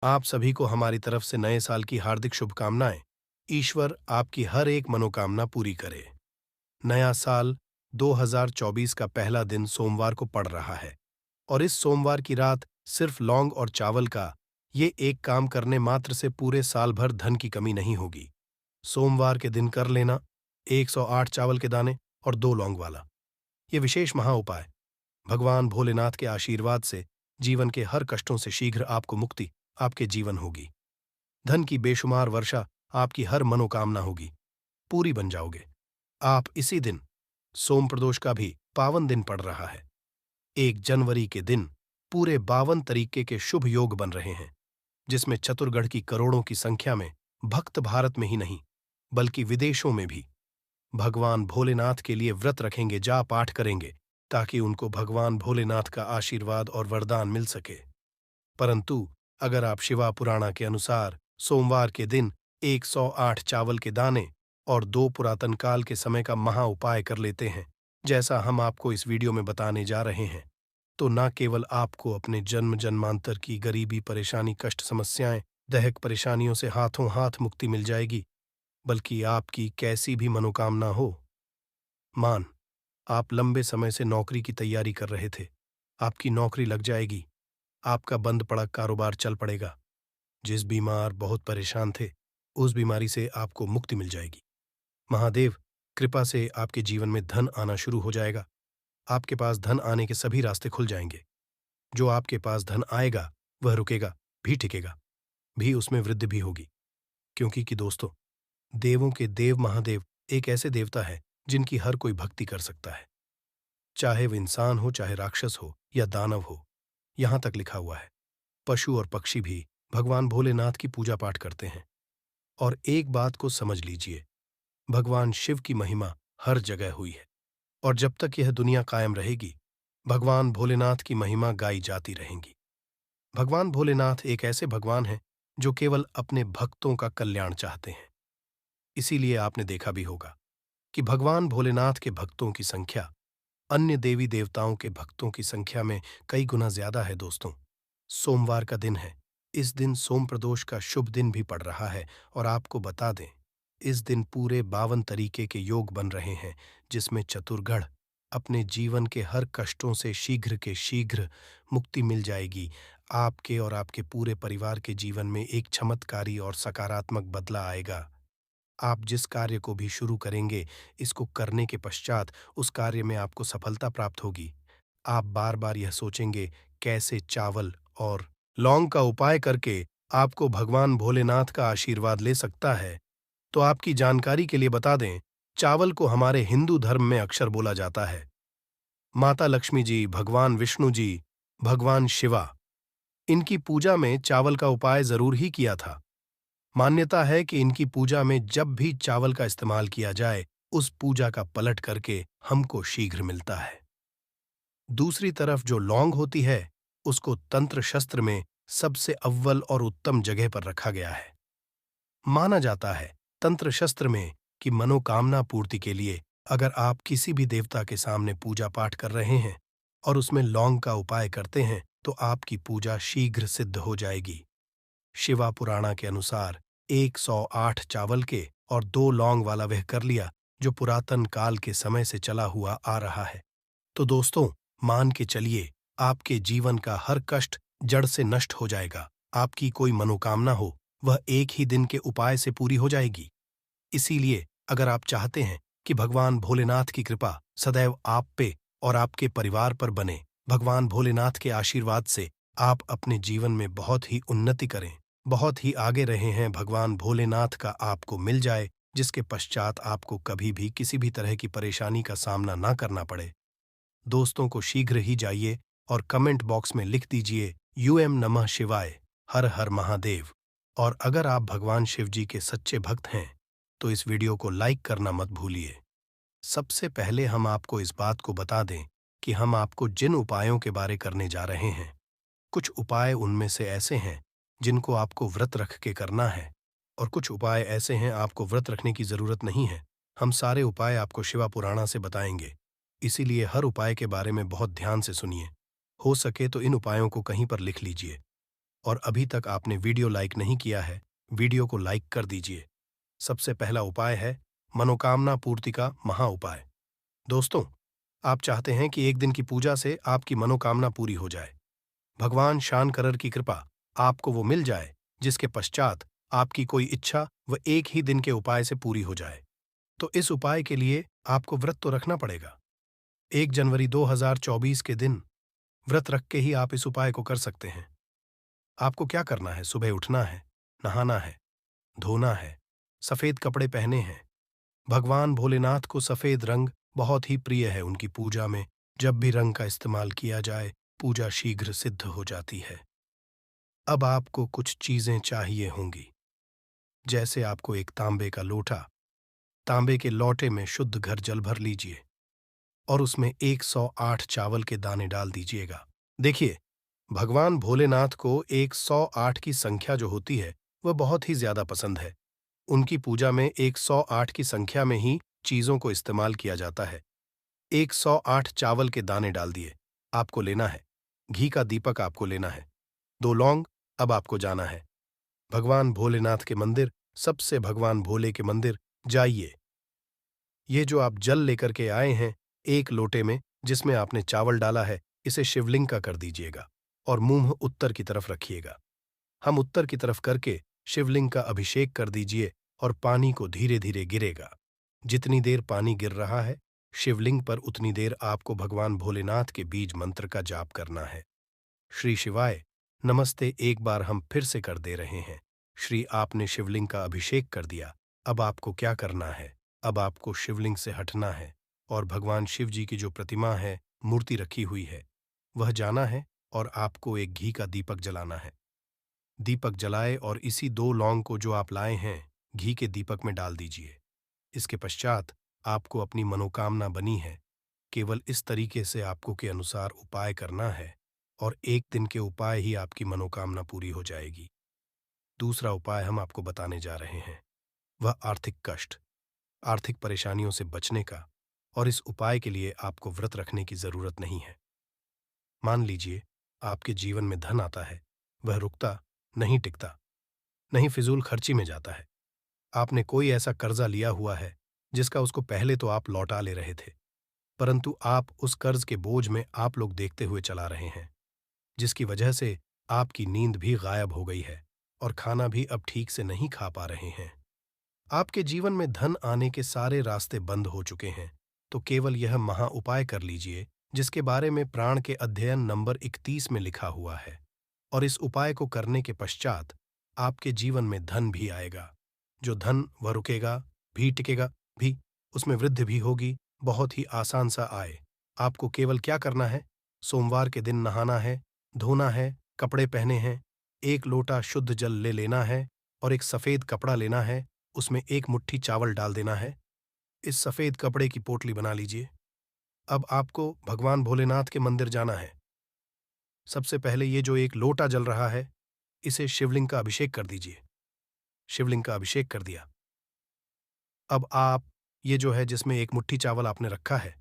आप सभी को हमारी तरफ से नए साल की हार्दिक शुभकामनाएं। ईश्वर आपकी हर एक मनोकामना पूरी करे। नया साल 2024 का पहला दिन सोमवार को पड़ रहा है और इस सोमवार की रात सिर्फ लौंग और चावल का ये एक काम करने मात्र से पूरे साल भर धन की कमी नहीं होगी। सोमवार के दिन कर लेना 108 चावल के दाने और 2 लौंग वाला ये विशेष महा उपाय भगवान भोलेनाथ के आशीर्वाद से जीवन के हर कष्टों से शीघ्र आपको मुक्ति आपके जीवन होगी। धन की बेशुमार वर्षा आपकी हर मनोकामना होगी, पूरी बन जाओगे। आप इसी दिन सोम प्रदोष का भी पावन दिन पड़ रहा है। 1 जनवरी के दिन पूरे 52 तरीके के शुभ योग बन रहे हैं, जिसमें चतुर्गढ़ की करोड़ों की संख्या में भक्त भारत में ही नहीं बल्कि विदेशों में भी भगवान भोलेनाथ के लिए व्रत रखेंगे, जा पाठ करेंगे, ताकि उनको भगवान भोलेनाथ का आशीर्वाद और वरदान मिल सके। परंतु अगर आप शिवा पुराणा के अनुसार सोमवार के दिन 108 चावल के दाने और 2 पुरातन काल के समय का महा उपाय कर लेते हैं, जैसा हम आपको इस वीडियो में बताने जा रहे हैं, तो न केवल आपको अपने जन्म जन्मांतर की गरीबी, परेशानी, कष्ट, समस्याएं, दैहिक परेशानियों से हाथों हाथ मुक्ति मिल जाएगी, बल्कि आपकी कैसी भी मनोकामना हो। मान आप लंबे समय से नौकरी की तैयारी कर रहे थे, आपकी नौकरी लग जाएगी, आपका बंद पड़ा कारोबार चल पड़ेगा। जिस बीमार बहुत परेशान थे, उस बीमारी से आपको मुक्ति मिल जाएगी। महादेव कृपा से आपके जीवन में धन आना शुरू हो जाएगा। आपके पास धन आने के सभी रास्ते खुल जाएंगे। जो आपके पास धन आएगा वह रुकेगा भी, टिकेगा भी, उसमें वृद्धि भी होगी। क्योंकि कि दोस्तों, देवों के देव महादेव एक ऐसे देवता है जिनकी हर कोई भक्ति कर सकता है, चाहे वह इंसान हो, चाहे राक्षस हो या दानव हो। यहां तक लिखा हुआ है पशु और पक्षी भी भगवान भोलेनाथ की पूजा पाठ करते हैं। और एक बात को समझ लीजिए, भगवान शिव की महिमा हर जगह हुई है और जब तक यह दुनिया कायम रहेगी, भगवान भोलेनाथ की महिमा गाई जाती रहेंगी। भगवान भोलेनाथ एक ऐसे भगवान हैं जो केवल अपने भक्तों का कल्याण चाहते हैं। इसीलिए आपने देखा भी होगा कि भगवान भोलेनाथ के भक्तों की संख्या अन्य देवी देवताओं के भक्तों की संख्या में कई गुना ज्यादा है। दोस्तों, सोमवार का दिन है। इस दिन सोम प्रदोष का शुभ दिन भी पड़ रहा है और आपको बता दें, इस दिन पूरे 52 तरीके के योग बन रहे हैं, जिसमें चतुर्गढ़ अपने जीवन के हर कष्टों से शीघ्र के शीघ्र मुक्ति मिल जाएगी। आपके और आपके पूरे परिवार के जीवन में एक चमत्कारी और सकारात्मक बदला आएगा। आप जिस कार्य को भी शुरू करेंगे, इसको करने के पश्चात उस कार्य में आपको सफलता प्राप्त होगी। आप बार बार यह सोचेंगे कैसे चावल और लौंग का उपाय करके आपको भगवान भोलेनाथ का आशीर्वाद ले सकता है। तो आपकी जानकारी के लिए बता दें, चावल को हमारे हिंदू धर्म में अक्षर बोला जाता है। माता लक्ष्मी जी, भगवान विष्णु जी, भगवान शिवा, इनकी पूजा में चावल का उपाय जरूर ही किया था। मान्यता है कि इनकी पूजा में जब भी चावल का इस्तेमाल किया जाए, उस पूजा का पलट करके हमको शीघ्र मिलता है। दूसरी तरफ जो लौंग होती है, उसको तंत्र शस्त्र में सबसे अव्वल और उत्तम जगह पर रखा गया है। माना जाता है तंत्र शस्त्र में कि मनोकामना पूर्ति के लिए अगर आप किसी भी देवता के सामने पूजा पाठ कर रहे हैं और उसमें लौंग का उपाय करते हैं, तो आपकी पूजा शीघ्र सिद्ध हो जाएगी। शिवा पुराणा के अनुसार 108 चावल के और 2 लौंग वाला वह कर लिया जो पुरातन काल के समय से चला हुआ आ रहा है। तो दोस्तों, मान के चलिए, आपके जीवन का हर कष्ट जड़ से नष्ट हो जाएगा। आपकी कोई मनोकामना हो, वह एक ही दिन के उपाय से पूरी हो जाएगी। इसीलिए अगर आप चाहते हैं कि भगवान भोलेनाथ की कृपा सदैव आप पे और आपके परिवार पर बने, भगवान भोलेनाथ के आशीर्वाद से आप अपने जीवन में बहुत ही उन्नति करें, बहुत ही आगे रहे हैं, भगवान भोलेनाथ का आपको मिल जाए, जिसके पश्चात आपको कभी भी किसी भी तरह की परेशानी का सामना ना करना पड़े। दोस्तों को शीघ्र ही जाइए और कमेंट बॉक्स में लिख दीजिए यूएम नमः शिवाय, हर हर महादेव। और अगर आप भगवान शिव जी के सच्चे भक्त हैं, तो इस वीडियो को लाइक करना मत भूलिए। सबसे पहले हम आपको इस बात को बता दें कि हम आपको जिन उपायों के बारे करने जा रहे हैं, कुछ उपाय उनमें से ऐसे हैं जिनको आपको व्रत रख के करना है, और कुछ उपाय ऐसे हैं आपको व्रत रखने की जरूरत नहीं है। हम सारे उपाय आपको शिवा पुराणा से बताएंगे, इसीलिए हर उपाय के बारे में बहुत ध्यान से सुनिए। हो सके तो इन उपायों को कहीं पर लिख लीजिए और अभी तक आपने वीडियो लाइक नहीं किया है, वीडियो को लाइक कर दीजिए। सबसे पहला उपाय है मनोकामना पूर्ति का महा उपाय। दोस्तों, आप चाहते हैं कि एक दिन की पूजा से आपकी मनोकामना पूरी हो जाए, भगवान शानकरर की कृपा आपको वो मिल जाए जिसके पश्चात आपकी कोई इच्छा व एक ही दिन के उपाय से पूरी हो जाए। तो इस उपाय के लिए आपको व्रत तो रखना पड़ेगा। 1 जनवरी 2024 के दिन व्रत रख के ही आप इस उपाय को कर सकते हैं। आपको क्या करना है? सुबह उठना है, नहाना है, धोना है, सफेद कपड़े पहने हैं। भगवान भोलेनाथ को सफेद रंग बहुत ही प्रिय है। उनकी पूजा में जब भी रंग का इस्तेमाल किया जाए, पूजा शीघ्र सिद्ध हो जाती है। अब आपको कुछ चीजें चाहिए होंगी, जैसे आपको एक तांबे का लोटा, तांबे के लोटे में शुद्ध घर जल भर लीजिए और उसमें 108 चावल के दाने डाल दीजिएगा। देखिए, भगवान भोलेनाथ को 108 की संख्या जो होती है वह बहुत ही ज्यादा पसंद है। उनकी पूजा में 108 की संख्या में ही चीजों को इस्तेमाल किया जाता है। 108 चावल के दाने डाल दिए, आपको लेना है। घी का दीपक आपको लेना है। 2 लौंग। अब आपको जाना है भगवान भोलेनाथ के मंदिर, सबसे भगवान भोले के मंदिर जाइए। ये जो आप जल लेकर के आए हैं एक लोटे में, जिसमें आपने चावल डाला है, इसे शिवलिंग का कर दीजिएगा और मुंह उत्तर की तरफ रखिएगा। हम उत्तर की तरफ करके शिवलिंग का अभिषेक कर दीजिए और पानी को धीरे धीरे गिरेगा। जितनी देर पानी गिर रहा है शिवलिंग पर, उतनी देर आपको भगवान भोलेनाथ के बीज मंत्र का जाप करना है। श्री शिवाय नमस्ते एक बार हम फिर से कर दे रहे हैं। श्री, आपने शिवलिंग का अभिषेक कर दिया। अब आपको क्या करना है? अब आपको शिवलिंग से हटना है और भगवान शिव जी की जो प्रतिमा है, मूर्ति रखी हुई है, वह जाना है और आपको एक घी का दीपक जलाना है। दीपक जलाए और इसी 2 लौंग को जो आप लाए हैं घी के दीपक में डाल दीजिए। इसके पश्चात आपको अपनी मनोकामना बनी है, केवल इस तरीके से आपको के अनुसार उपाय करना है और एक दिन के उपाय ही आपकी मनोकामना पूरी हो जाएगी। दूसरा उपाय हम आपको बताने जा रहे हैं, वह आर्थिक कष्ट, आर्थिक परेशानियों से बचने का, और इस उपाय के लिए आपको व्रत रखने की जरूरत नहीं है। मान लीजिए आपके जीवन में धन आता है, वह रुकता नहीं, टिकता नहीं, फिजूल खर्ची में जाता है। आपने कोई ऐसा कर्जा लिया हुआ है जिसका उसको पहले तो आप लौटा ले रहे थे, परंतु आप उस कर्ज के बोझ में आप लोग देखते हुए चला रहे हैं, जिसकी वजह से आपकी नींद भी गायब हो गई है और खाना भी अब ठीक से नहीं खा पा रहे हैं। आपके जीवन में धन आने के सारे रास्ते बंद हो चुके हैं, तो केवल यह महा उपाय कर लीजिए जिसके बारे में प्राण के अध्ययन नंबर 31 में लिखा हुआ है। और इस उपाय को करने के पश्चात आपके जीवन में धन भी आएगा। जो धन वह रुकेगा भी, टिकेगा भी, उसमें वृद्धि भी होगी। बहुत ही आसान सा आए। आपको केवल क्या करना है? सोमवार के दिन नहाना है, धोना है, कपड़े पहने हैं, 1 लोटा शुद्ध जल ले लेना है और एक सफेद कपड़ा लेना है, उसमें 1 मुट्ठी चावल डाल देना है। इस सफेद कपड़े की पोटली बना लीजिए। अब आपको भगवान भोलेनाथ के मंदिर जाना है। सबसे पहले ये जो 1 लोटा जल रहा है, इसे शिवलिंग का अभिषेक कर दीजिए। शिवलिंग का अभिषेक कर दिया। अब आप ये जो है जिसमें 1 मुट्ठी चावल आपने रखा है,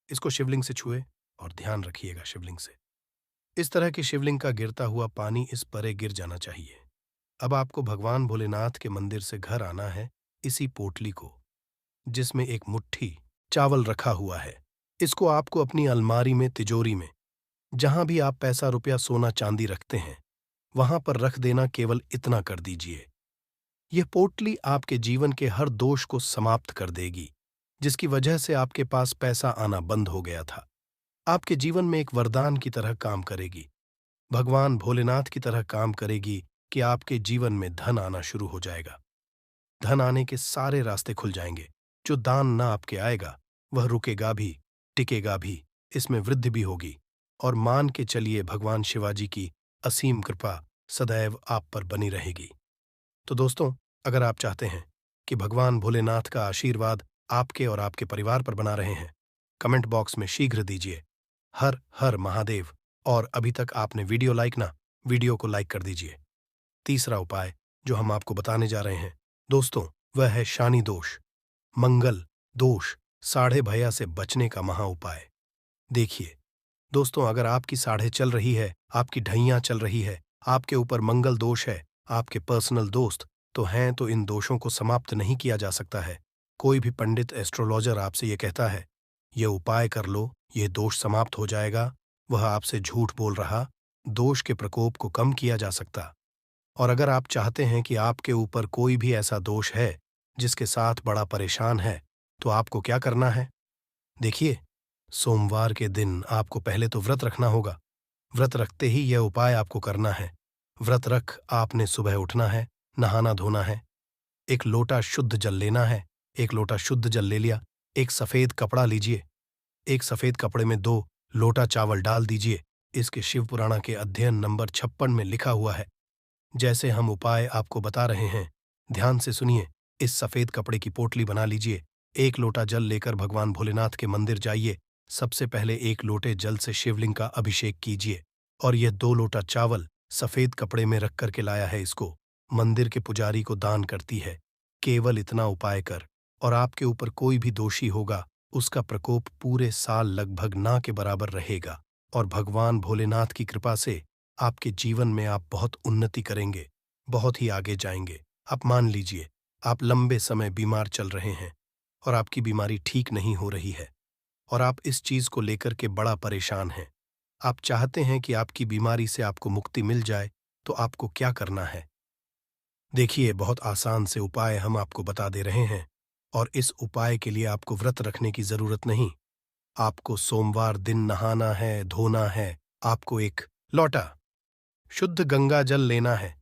इसको शिवलिंग से छुए और ध्यान रखिएगा शिवलिंग से। इस तरह की शिवलिंग का गिरता हुआ पानी इस परे गिर जाना चाहिए। अब आपको भगवान भोलेनाथ के मंदिर से घर आना है, इसी पोटली को जिसमें 1 मुट्ठी चावल रखा हुआ है, इसको आपको अपनी अलमारी में, तिजोरी में, जहां भी आप पैसा, रुपया, सोना, चांदी रखते हैं, वहां पर रख देना। केवल इतना कर दीजिए। यह पोटली आपके जीवन के हर दोष को समाप्त कर देगी, जिसकी वजह से आपके पास पैसा आना बंद हो गया था। आपके जीवन में एक वरदान की तरह काम करेगी, भगवान भोलेनाथ की तरह काम करेगी कि आपके जीवन में धन आना शुरू हो जाएगा। धन आने के सारे रास्ते खुल जाएंगे। जो दान ना आपके आएगा वह रुकेगा भी, टिकेगा भी, इसमें वृद्धि भी होगी। और मान के चलिए भगवान शिवाजी की असीम कृपा सदैव आप पर बनी रहेगी। तो दोस्तों, अगर आप चाहते हैं कि भगवान भोलेनाथ का आशीर्वाद आपके और आपके परिवार पर बना रहे हैं, कमेंट बॉक्स में शीघ्र दीजिए हर हर महादेव। और अभी तक आपने वीडियो को लाइक कर दीजिए। तीसरा उपाय जो हम आपको बताने जा रहे हैं दोस्तों, वह है शानी दोष, मंगल दोष, साढ़े भैया से बचने का महा उपाय। देखिए दोस्तों, अगर आपकी साढ़े चल रही है, आपकी ढैया चल रही है, आपके ऊपर मंगल दोष है, आपके पर्सनल दोस्त तो हैं, तो इन दोषों को समाप्त नहीं किया जा सकता है। कोई भी पंडित एस्ट्रोलॉजर आपसे ये कहता है, ये उपाय कर लो, ये दोष समाप्त हो जाएगा, वह आपसे झूठ बोल रहा, दोष के प्रकोप को कम किया जा सकता। और अगर आप चाहते हैं कि आपके ऊपर कोई भी ऐसा दोष है, जिसके साथ बड़ा परेशान है, तो आपको क्या करना है? देखिए, सोमवार के दिन आपको पहले तो व्रत रखना होगा। व्रत रखते ही यह उपाय आपको करना है। व्रत रख आपने सुबह उठना है, नहाना धोना है, एक लोटा शुद्ध जल लेना है। एक लोटा शुद्ध जल ले लिया, एक सफेद कपड़ा लीजिए, एक सफेद कपड़े में 2 लोटा चावल डाल दीजिए। इसके शिव पुराण के अध्ययन नंबर 56 में लिखा हुआ है। जैसे हम उपाय आपको बता रहे हैं, ध्यान से सुनिए। इस सफेद कपड़े की पोटली बना लीजिए, 1 लोटा जल लेकर भगवान भोलेनाथ के मंदिर जाइए। सबसे पहले 1 लोटे जल से शिवलिंग का अभिषेक कीजिए और यह 2 लोटा चावल सफेद कपड़े में रख करके लाया है, इसको मंदिर के पुजारी को दान करती है। केवल इतना उपाय कर और आपके ऊपर कोई भी दोषी होगा, उसका प्रकोप पूरे साल लगभग ना के बराबर रहेगा और भगवान भोलेनाथ की कृपा से आपके जीवन में आप बहुत उन्नति करेंगे, बहुत ही आगे जाएंगे। आप मान लीजिए, आप लंबे समय बीमार चल रहे हैं और आपकी बीमारी ठीक नहीं हो रही है और आप इस चीज को लेकर के बड़ा परेशान हैं। आप चाहते हैं कि आपकी बीमारी से आपको मुक्ति मिल जाए, तो आपको क्या करना है? देखिए, बहुत आसान से उपाय हम आपको बता दे रहे हैं और इस उपाय के लिए आपको व्रत रखने की जरूरत नहीं। आपको सोमवार दिन नहाना है, धोना है। आपको एक लोटा शुद्ध गंगा जल लेना है।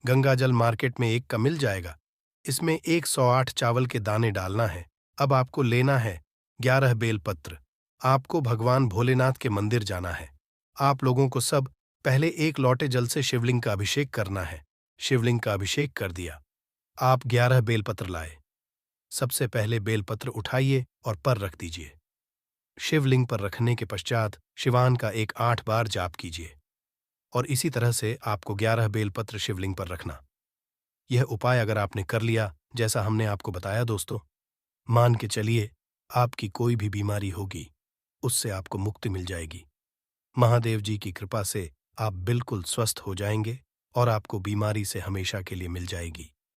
गंगा जल मार्केट में 1 का मिल जाएगा। इसमें 108 चावल के दाने डालना है। अब आपको लेना है 11 बेलपत्र। आपको भगवान भोलेनाथ के मंदिर जाना है। आप लोगों को सब पहले 1 लोटे जल से शिवलिंग का अभिषेक करना है। शिवलिंग का अभिषेक कर दिया, आप 11 बेलपत्र लाए। सबसे पहले बेलपत्र उठाइए और पर रख दीजिए। शिवलिंग पर रखने के पश्चात शिवान का एक 8 बार जाप कीजिए और इसी तरह से आपको 11 बेलपत्र शिवलिंग पर रखना। यह उपाय अगर आपने कर लिया, जैसा हमने आपको बताया दोस्तों, मान के चलिए आपकी कोई भी बीमारी होगी, उससे आपको मुक्ति मिल जाएगी। महादेव जी की कृपा से आप बिल्कुल स्वस्थ हो जाएंगे और आपको बीमारी से हमेशा के लिए मिल जाएगी।